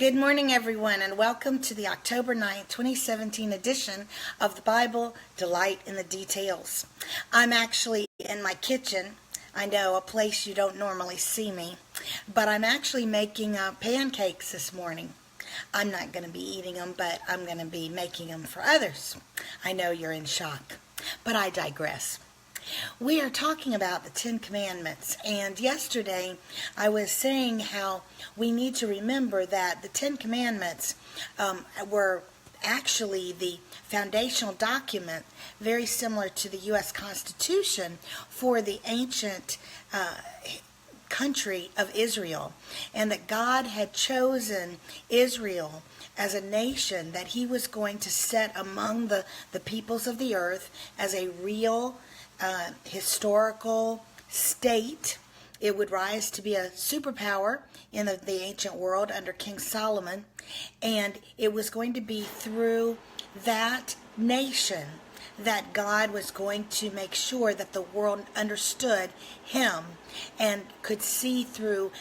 Good morning, everyone, and welcome to the October 9th, 2017 edition of the Bible Delight in the Details. I'm actually in my kitchen. I know, a place you don't normally see me, but I'm actually making pancakes this morning. I'm not going to be eating them, but I'm going to be making them for others. I know you're in shock, but I digress. We are talking about the Ten Commandments, and yesterday I was saying how we need to remember that the Ten Commandments were actually the foundational document, very similar to the U.S. Constitution, for the ancient country of Israel, and that God had chosen Israel as a nation that he was going to set among the peoples of the earth as a real historical state. It would rise to be a superpower in the ancient world under King Solomon, and it was going to be through that nation that God was going to make sure that the world understood him and could see through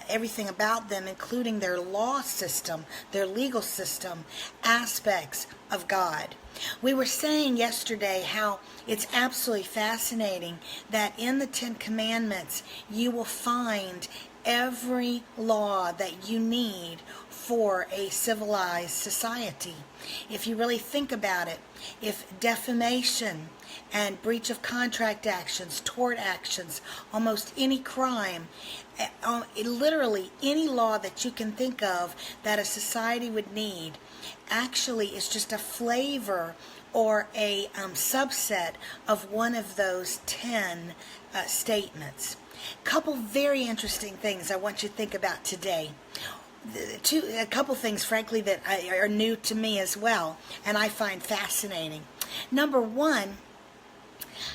everything about them, including their law system, their legal system, aspects of God. We were saying yesterday how it's absolutely fascinating that in the Ten Commandments you will find every law that you need for a civilized society. If you really think about it, if defamation and breach of contract actions, tort actions, almost any crime, literally any law that you can think of that a society would need, actually is just a flavor or a subset of one of those 10 statements. Couple very interesting things I want you to think about today. A couple things, frankly, that are new to me as well, and I find fascinating. Number one,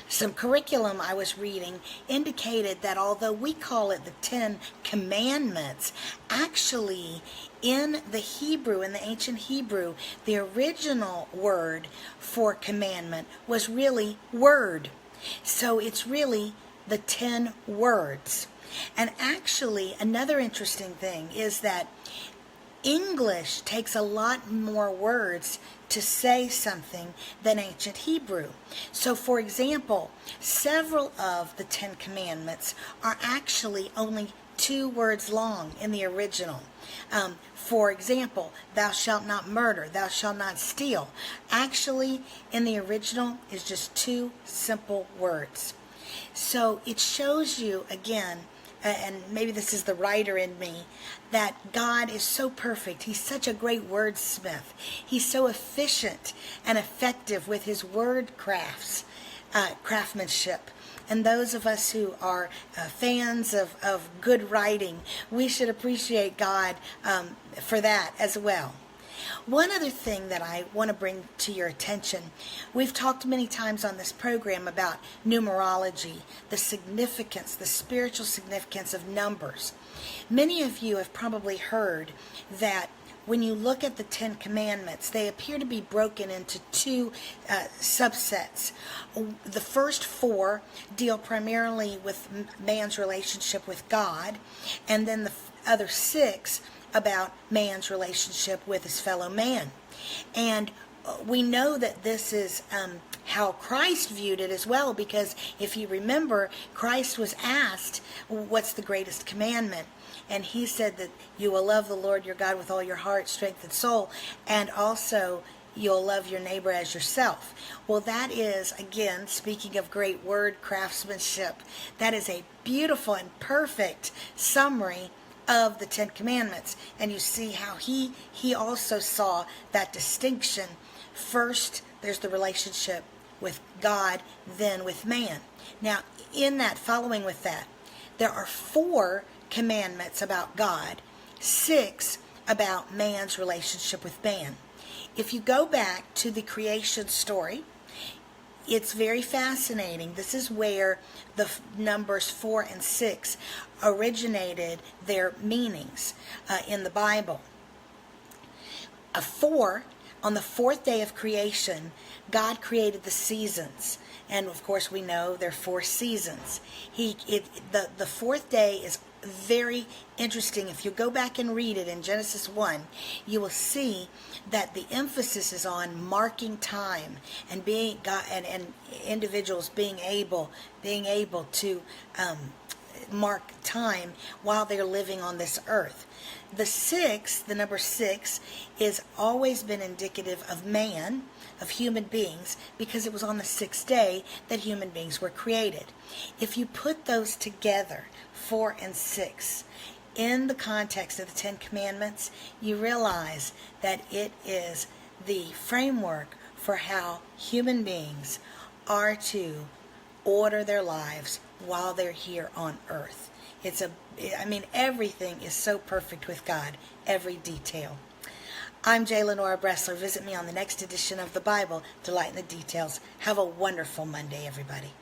some curriculum I was reading indicated that although we call it the Ten Commandments, actually in the Hebrew, in the ancient Hebrew, the original word for commandment was really word. So it's really the 10 words. And actually, another interesting thing is that English takes a lot more words to say something than ancient Hebrew. So, for example, several of the 10 Commandments are actually only 2 words long in the original. For example, thou shalt not murder, thou shalt not steal. Actually, in the original is just 2 simple words. So it shows you, again, and maybe this is the writer in me, that God is so perfect. He's such a great wordsmith. He's so efficient and effective with his word craftsmanship. And those of us who are fans of good writing, we should appreciate God for that as well. One other thing that I want to bring to your attention, we've talked many times on this program about numerology, the significance, the spiritual significance of numbers. Many of you have probably heard that when you look at the 10 Commandments, they appear to be broken into 2 subsets. The first 4 deal primarily with man's relationship with God, and then the other 6 about man's relationship with his fellow man. And we know that this is how Christ viewed it as well, because if you remember, Christ was asked, what's the greatest commandment? And he said that you will love the Lord your God with all your heart, strength, and soul, and also you'll love your neighbor as yourself. Well, that is, again, speaking of great word craftsmanship, that is a beautiful and perfect summary of the 10 Commandments. And you see how he also saw that distinction. First, there's the relationship with God, then with man. Now, in that, following with that, there are 4 commandments about God, 6 about man's relationship with man. If you go back to the creation story, it's very fascinating. This is where the numbers 4 and 6 originated their meanings in the Bible. 4, on the 4th day of creation, God created the seasons. And of course, we know there are 4 seasons. The fourth day is very interesting. If you go back and read it in Genesis 1, you will see that the emphasis is on marking time and being God, and individuals being able to mark time while they're living on this earth. The number 6, is always been indicative of man, of human beings, because it was on the 6th day that human beings were created. If you put those together, 4 and 6, in the context of the 10 Commandments, you realize that it is the framework for how human beings are to order their lives while they're here on earth. Everything is so perfect with God, every detail. I'm J. Lenora Bressler. Visit me on the next edition of the Bible, Delight in the Details. Have a wonderful Monday, everybody.